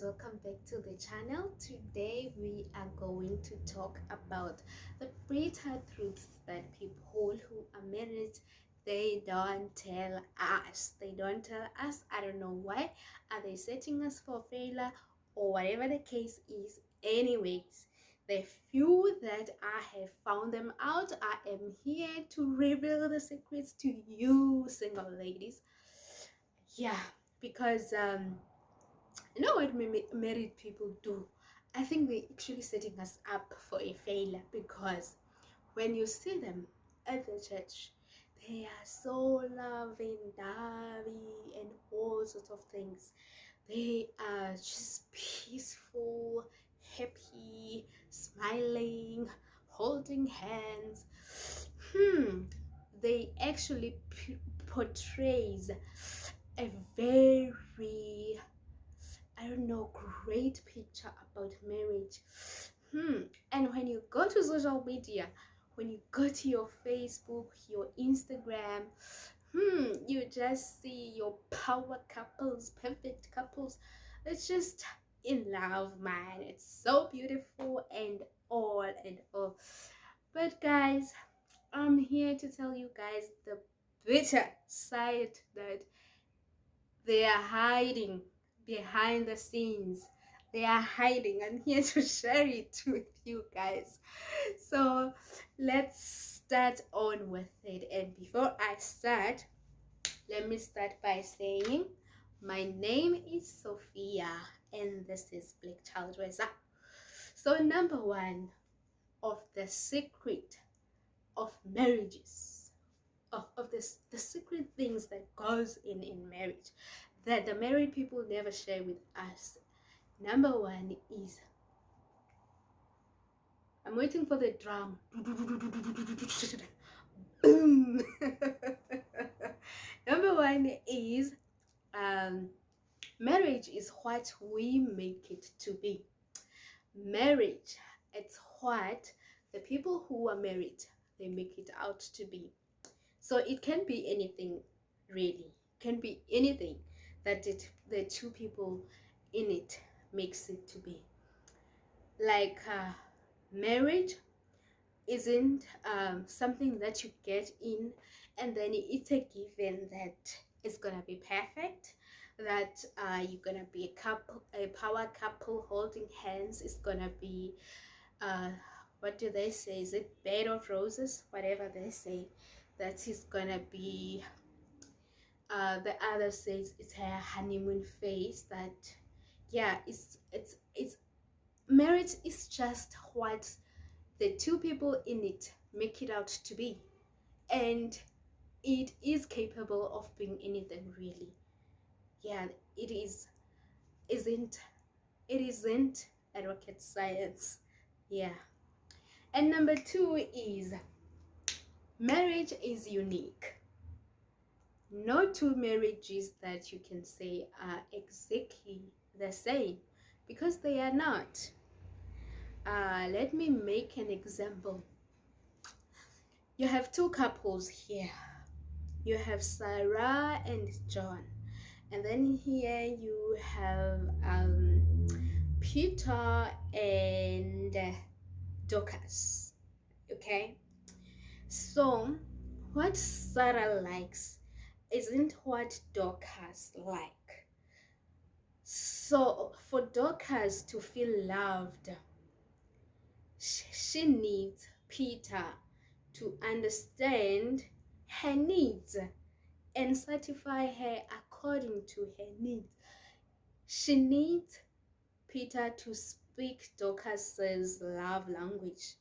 welcome back to the channel. Today we are going to talk about the bitter truths that people who are married, they don't tell us. They don't tell us. I don't know why. Are they setting us for failure or whatever the case is? Anyways, the few that I have found them out, I am here to reveal the secrets to you single ladies. Yeah, because you know what married people do? I think they're actually setting us up for a failure, because when you see them at the church, they are so loving-dovey and all sorts of things. They are just peaceful, happy, smiling, holding hands. They actually portrays a very, I don't know, great picture about marriage. And when you go to social media, when you go to your Facebook, your Instagram, you just see your power couples, perfect couples. It's just in love, man. It's so beautiful and all and all. But guys, I'm here to tell you guys the bitter side that they are hiding behind the scenes. They are hiding. I'm here to share it with you guys. So let's start on with it. And before I start, let me start by saying my name is Sophia and this is Black Child Reza. So number one of the secret of marriages, of this, the secret things that goes in marriage that the married people never share with us. Number one is, I'm waiting for the drum. Boom. Number one is marriage is what we make it to be. Marriage, it's what the people who are married, they make it out to be. So it can be anything, really. It can be anything that the two people in it makes it to be. Like marriage isn't something that you get in and then it's a given that it's gonna be perfect, that you're gonna be a couple, a power couple holding hands. It's gonna be what do they say, is it bed of roses, whatever they say, that is gonna be the other says it's her honeymoon phase. That yeah, it's marriage is just what the two people in it make it out to be, and it is capable of being anything, really. Yeah, it isn't it isn't a rocket science. Yeah. And number two is, marriage is unique. No two marriages that you can say are exactly the same, because they are not. Let me make an example. You have two couples here. You have Sarah and John, and then here you have Peter and Dorcas. Okay, so what Sarah likes isn't what Dorcas like. So for Dorcas to feel loved, she needs Peter to understand her needs and satisfy her according to her needs. She needs Peter to speak Dorcas's love language,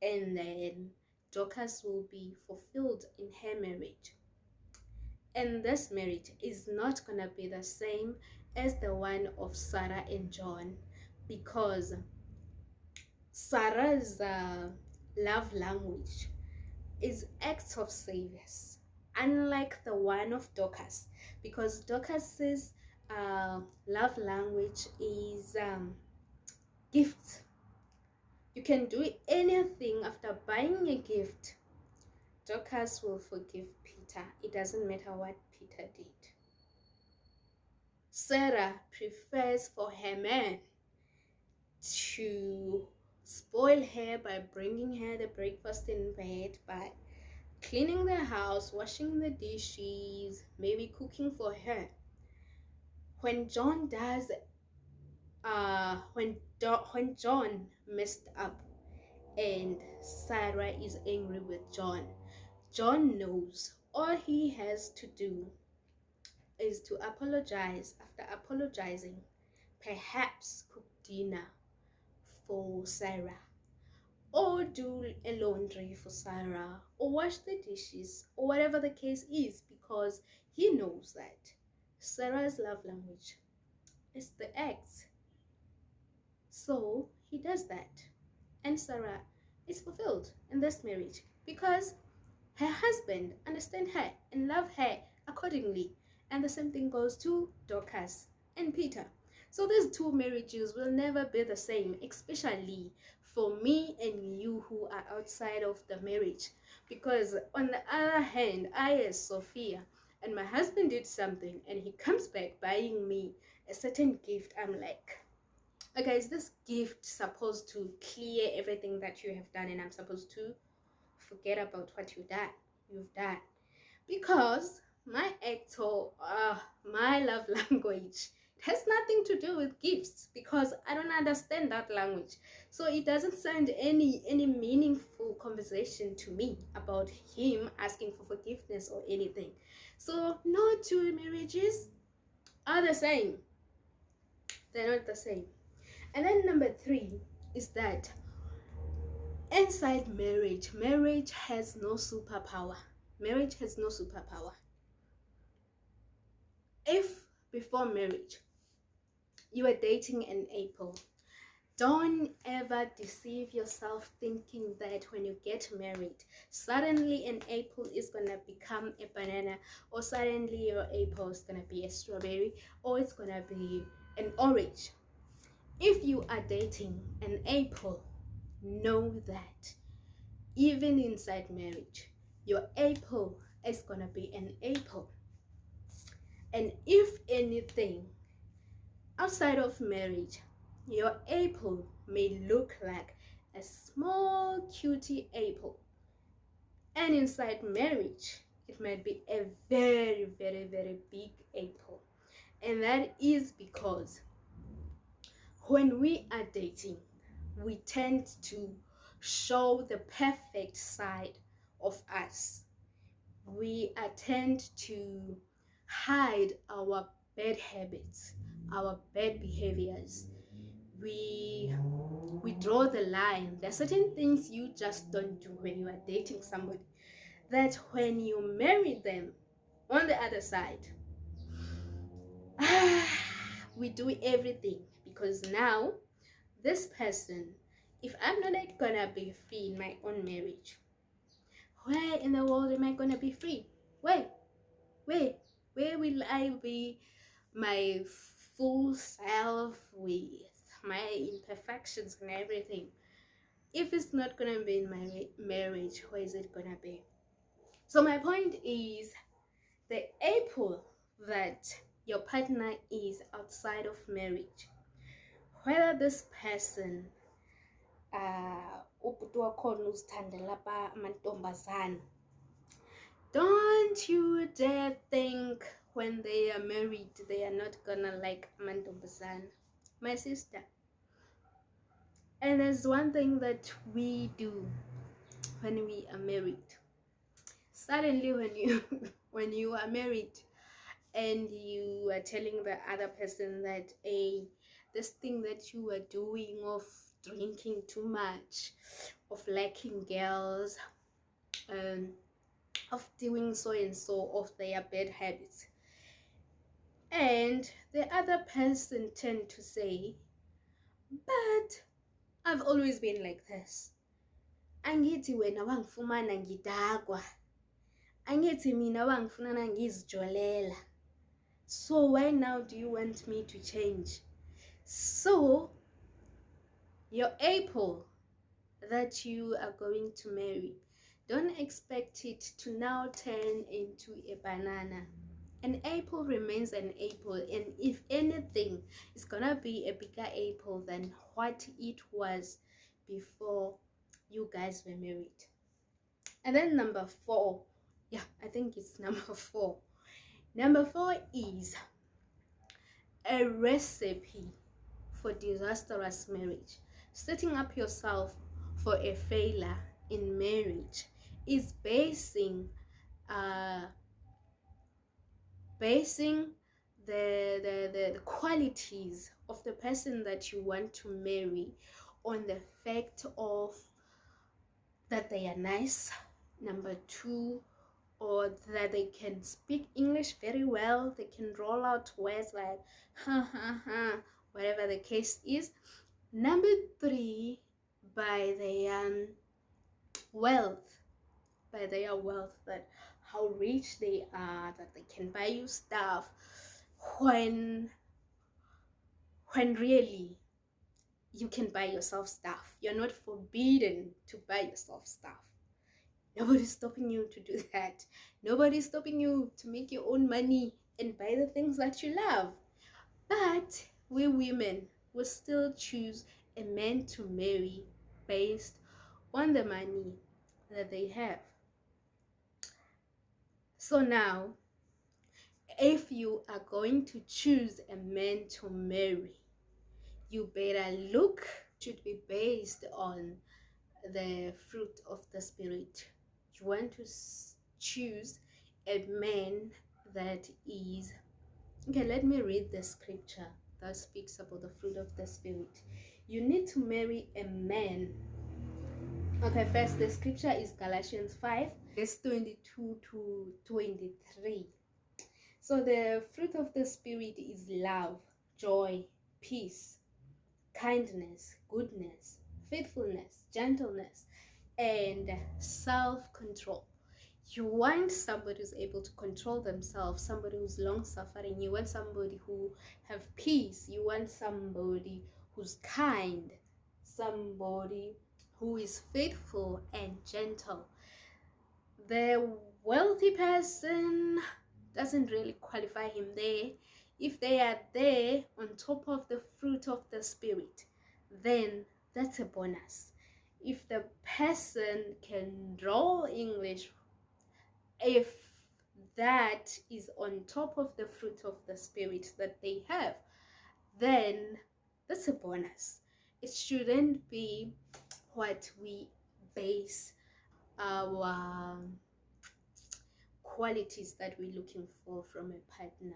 and then Dorcas will be fulfilled in her marriage. And this marriage is not gonna be the same as the one of Sarah and John, because Sarah's love language is acts of service, unlike the one of Dorcas, because Dorcas's love language is gifts. You can do anything after buying a gift. Dorcas will forgive Peter. It doesn't matter what Peter did. Sarah prefers for her man to spoil her by bringing her the breakfast in bed, by cleaning the house, washing the dishes, maybe cooking for her. When John does, when John messed up and Sarah is angry with John, John knows all he has to do is to apologize. After apologizing, perhaps cook dinner for Sarah, or do a laundry for Sarah, or wash the dishes, or whatever the case is, because he knows that Sarah's love language is the acts. So he does that, and Sarah is fulfilled in this marriage because her husband understands her and love her accordingly. And the same thing goes to Dorcas and Peter. So these two marriages will never be the same, especially for me and you who are outside of the marriage. Because on the other hand, I as Sophia, and my husband did something and he comes back buying me a certain gift, I'm like, okay, is this gift supposed to clear everything that you have done and I'm supposed to forget about what you've done? Because my my love language, it has nothing to do with gifts, because I don't understand that language. So it doesn't send any meaningful conversation to me about him asking for forgiveness or anything. So no two marriages are the same. They're not the same. And then number 3 is that inside marriage has no superpower. Marriage has no superpower. If before marriage you were dating an apple, don't ever deceive yourself thinking that when you get married, suddenly an apple is gonna become a banana, or suddenly your apple is gonna be a strawberry, or it's gonna be an orange. If you are dating an apple, know that even inside marriage, your apple is gonna be an apple. And if anything, outside of marriage, your apple may look like a small cutie apple, and inside marriage, it might be a very, very, very big apple. And that is because when we are dating, we tend to show the perfect side of us. We tend to hide our bad habits, our bad behaviors. We draw the line. There are certain things you just don't do when you are dating somebody, that when you marry them, on the other side, we do everything, because now this person, if I'm not gonna be free in my own marriage, where in the world am I gonna be free? Where where where will I be my full self with my imperfections and everything? If it's not gonna be in my marriage, where is it gonna be? So my point is, the apple that your partner is outside of marriage, whether this person don't you dare think when they are married they are not gonna like amantombazana, my sister. And there's one thing that we do when we are married. Suddenly when you when you are married and you are telling the other person that, hey, this thing that you are doing of drinking too much, of liking girls, of doing so and so, of their bad habits, and the other person tend to say, but I've always been like this. Angithi wena wangifumana ngidakwa, angithi mina wangifunana ngizijolela, so why now do you want me to change? So your apple that you are going to marry, don't expect it to now turn into a banana. An apple remains an apple, and if anything, it's gonna be a bigger apple than what it was before you guys were married. And then number four, yeah, I think it's number four. Number four is a recipe for disastrous marriage. Setting up yourself for a failure in marriage is uh, basing the qualities of the person that you want to marry on the fact of that they are nice, number two, or that they can speak English very well, they can roll out words like ha ha ha, whatever the case is. Number three, by their wealth, that how rich they are, that they can buy you stuff when really you can buy yourself stuff. You're not forbidden to buy yourself stuff. Nobody's stopping you to do that. Nobody's stopping you to make your own money and buy the things that you love. But we women will still choose a man to marry based on the money that they have. So now, if you are going to choose a man to marry, you better look, should be based on the fruit of the spirit. You want to choose a man that is, okay, let me read the scripture that speaks about the fruit of the spirit. You need to marry a man. Okay, first the scripture is Galatians 5 verse 22 to 23. So the fruit of the spirit is love, joy, peace, kindness, goodness, faithfulness, gentleness, and self-control. You want somebody who's able to control themselves, somebody who's long-suffering. You want somebody who have peace. You want somebody who's kind, somebody who is faithful and gentle. The wealthy person doesn't really qualify him there. If they are there on top of the fruit of the spirit, then that's a bonus. If the person can draw English, if that is on top of the fruit of the spirit that they have, then that's a bonus. It shouldn't be what we base our qualities that we're looking for from a partner.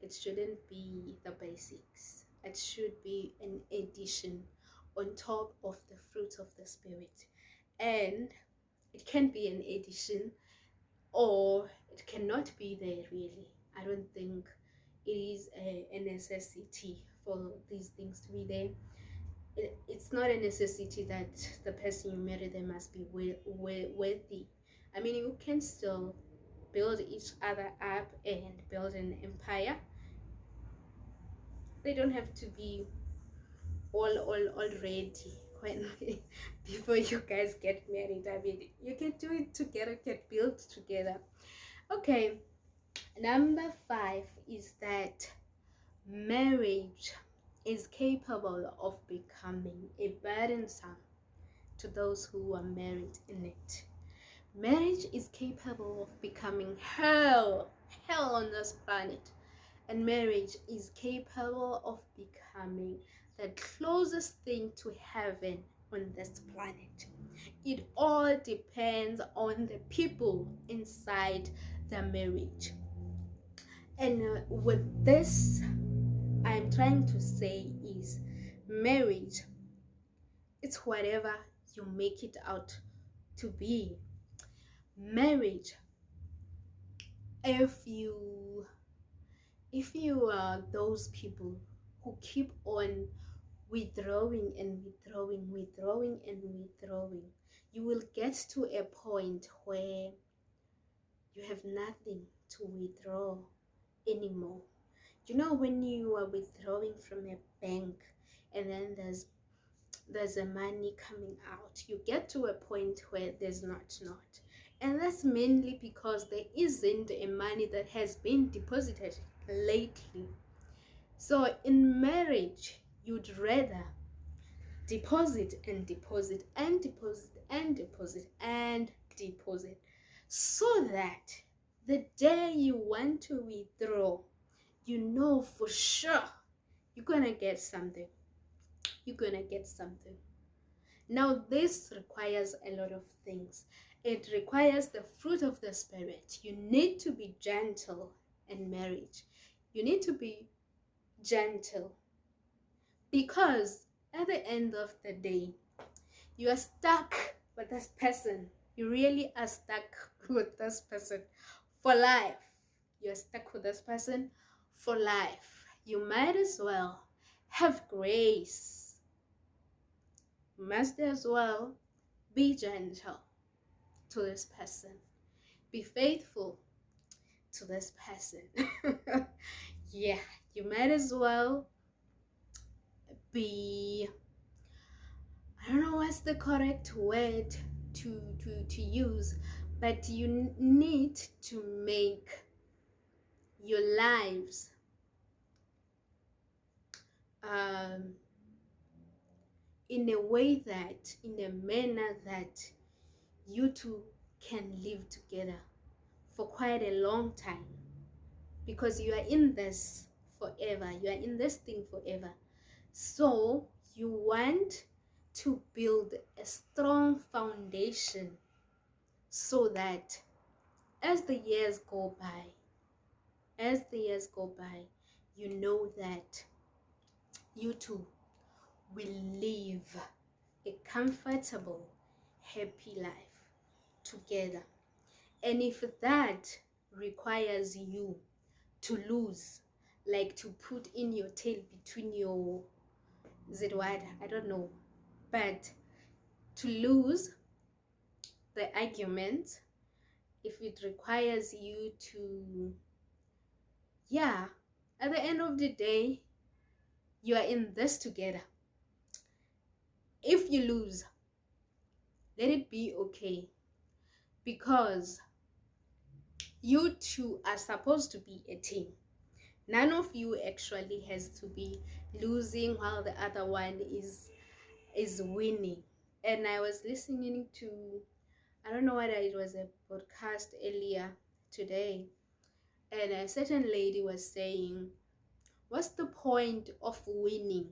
It shouldn't be the basics. It should be an addition on top of the fruit of the spirit. And it can be an addition, or it cannot be there really. I don't think it is a necessity for these things to be there. It's not a necessity that the person you marry them must be worthy. I mean, you can still build each other up and build an empire. They don't have to be all ready when before you guys get married. I mean, you can do it together, get built together. Okay, number 5 is that marriage is capable of becoming a burdensome to those who are married in it. Marriage is capable of becoming hell on this planet, and marriage is capable of becoming the closest thing to heaven on this planet. It all depends on the people inside the marriage. And with this, I'm trying to say is marriage, it's whatever you make it out to be. Marriage, if you are those people who keep on withdrawing and withdrawing, you will get to a point where you have nothing to withdraw anymore. You know, when you are withdrawing from a bank and then there's a money coming out, you get to a point where there's not, And that's mainly because there isn't a money that has been deposited lately. So in marriage, you'd rather deposit and deposit and deposit and deposit and deposit, so that the day you want to withdraw, you know for sure you're gonna get something. You're gonna get something. Now, this requires a lot of things. It requires the fruit of the Spirit. You need to be gentle in marriage. You need to be gentle, because at the end of the day, you are stuck with this person. You really are stuck with this person for life. You're stuck with this person for life. You might as well have grace. You must as well be gentle to this person. Be faithful to this person. Yeah, you might as well be, I don't know what's the correct word to use, but you need to make your lives um, in a way that, in a manner that you two can live together for quite a long time, because you are in this forever. You are in this thing forever. So you want to build a strong foundation, so that as the years go by, you know that you two will live a comfortable, happy life together. And if that requires you to lose, like to put in your tail between your, is it what? I don't know. But to lose the argument, if it requires you to, yeah, at the end of the day, you are in this together. If you lose, let it be okay, because you two are supposed to be a team. None of you actually has to be losing while the other one is winning. And I was listening to, I don't know whether it was a podcast earlier today, and a certain lady was saying, what's the point of winning,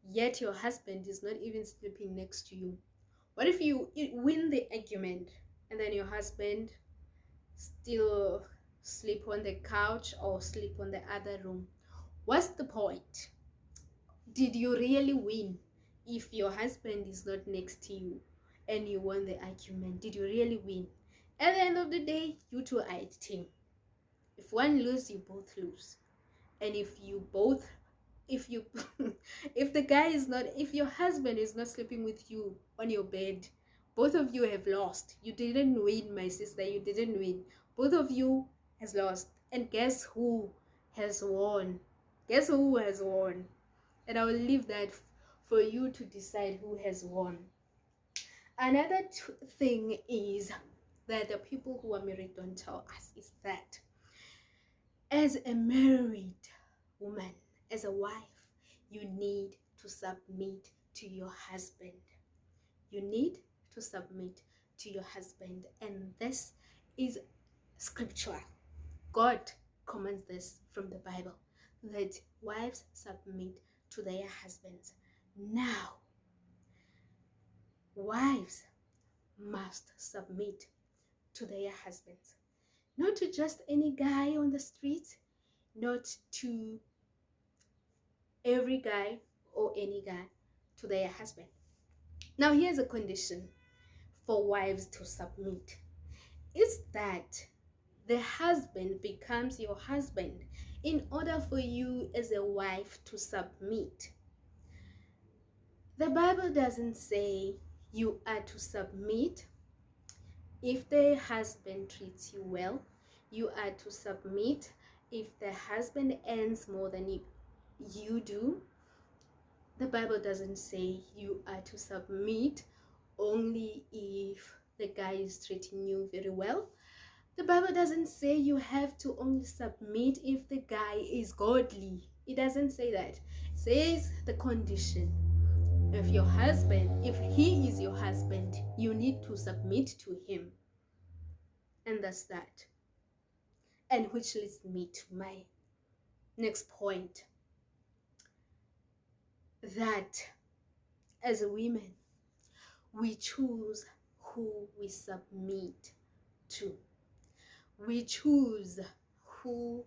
yet your husband is not even sleeping next to you? What if you win the argument and then your husband still sleep on the couch or sleep on the other room? What's the point? Did you really win if your husband is not next to you and you won the argument? Did you really win? At the end of the day, you two are a team. If one loses, you both lose. And if you both, if you if the guy is not, if your husband is not sleeping with you on your bed, both of you have lost. You didn't win, my sister. You didn't win. Both of you has lost. And guess who has won? Guess who has won? And I will leave that for you to decide who has won. Another thing is that the people who are married don't tell us is that as a married woman, as a wife, you need to submit to your husband. You need to submit to your husband. And this is scriptural. God commands this from the Bible, that wives submit to their husbands. Now, wives must submit to their husbands. Not to just any guy on the street, not to every guy or any guy, to their husband. Now, here's a condition for wives to submit. Is that the husband becomes your husband in order for you as a wife to submit. The Bible doesn't say you are to submit if the husband treats you well. You are to submit if the husband earns more than you do. The Bible doesn't say you are to submit only if the guy is treating you very well. The Bible doesn't say you have to only submit if the guy is godly. It doesn't say that. It says the condition. If your husband, if he is your husband, you need to submit to him. And that's that. And which leads me to my next point. That as women, we choose who we submit to. We choose who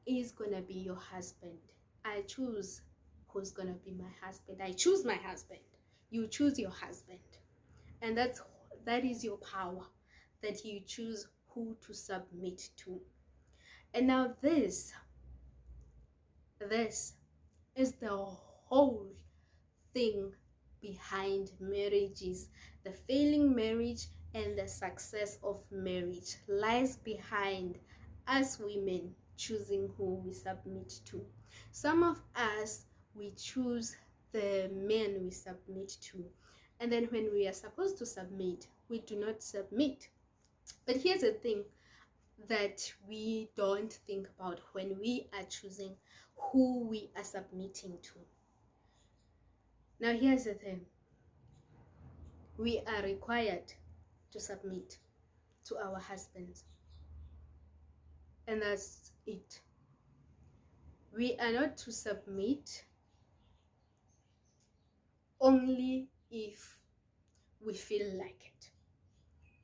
is gonna be your husband. I choose who's gonna be my husband. I choose my husband. You choose your husband. And that is your power, that you choose who to submit to. And now this is the whole thing behind marriages. The failing marriage and the success of marriage lies behind us women choosing who we submit to. Some of us, we choose the men we submit to, and then when we are supposed to submit, we do not submit. But here's the thing that we don't think about when we are choosing who we are submitting to. Now here's the thing. We are required to submit to our husbands. And that's it. We are not to submit only if we feel like it.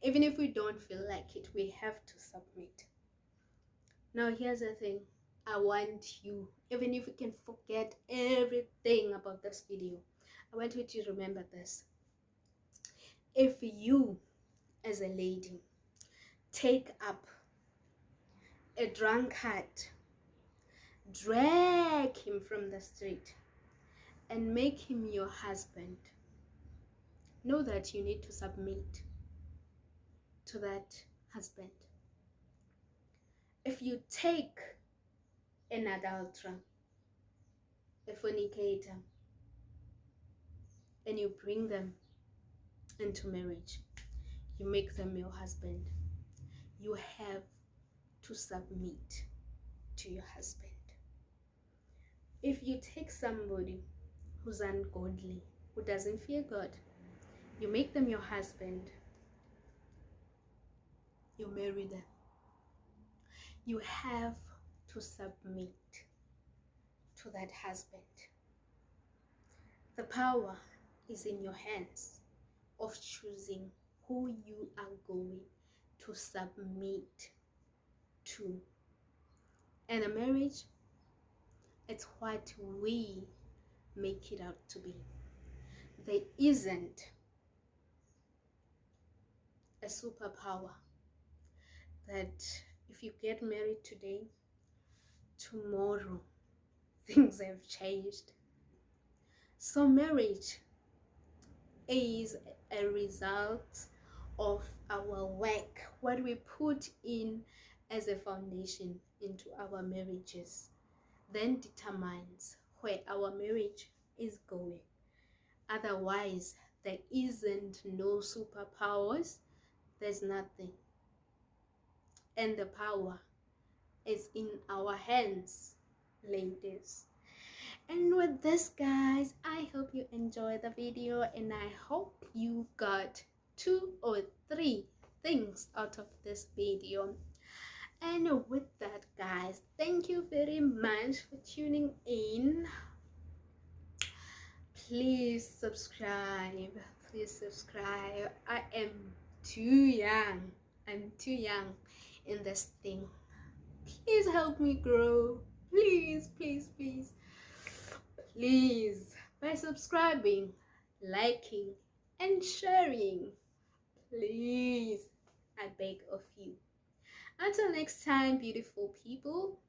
Even if we don't feel like it, we have to submit. Now here's the thing. I want you, even if you can forget everything about this video, I want you to remember this. If you, as a lady, take up a drunkard, drag him from the street, and make him your husband, know that you need to submit to that husband. If you take an adulterer, a fornicator, and you bring them into marriage, you make them your husband, you have to submit to your husband. If you take somebody who's ungodly, who doesn't fear God, you make them your husband, you marry them, you have to submit to that husband. The power is in your hands of choosing who you are going to submit to. And a marriage, it's what we make it out to be. There isn't a superpower that if you get married today, tomorrow things have changed. So marriage is a result of our work, what we put in as a foundation into our marriages, then determines where our marriage is going. Otherwise, there isn't no superpowers, there's nothing. And the power is in our hands, ladies. And with this, guys, I hope you enjoyed the video, and I hope you got 2 or 3 things out of this video. And with that, guys, thank you very much for tuning in. Please subscribe. I am too young. I'm too young in this thing. Please help me grow. Please, please, please. Please, by subscribing, liking, and sharing. Please, I beg of you. Until next time, beautiful people.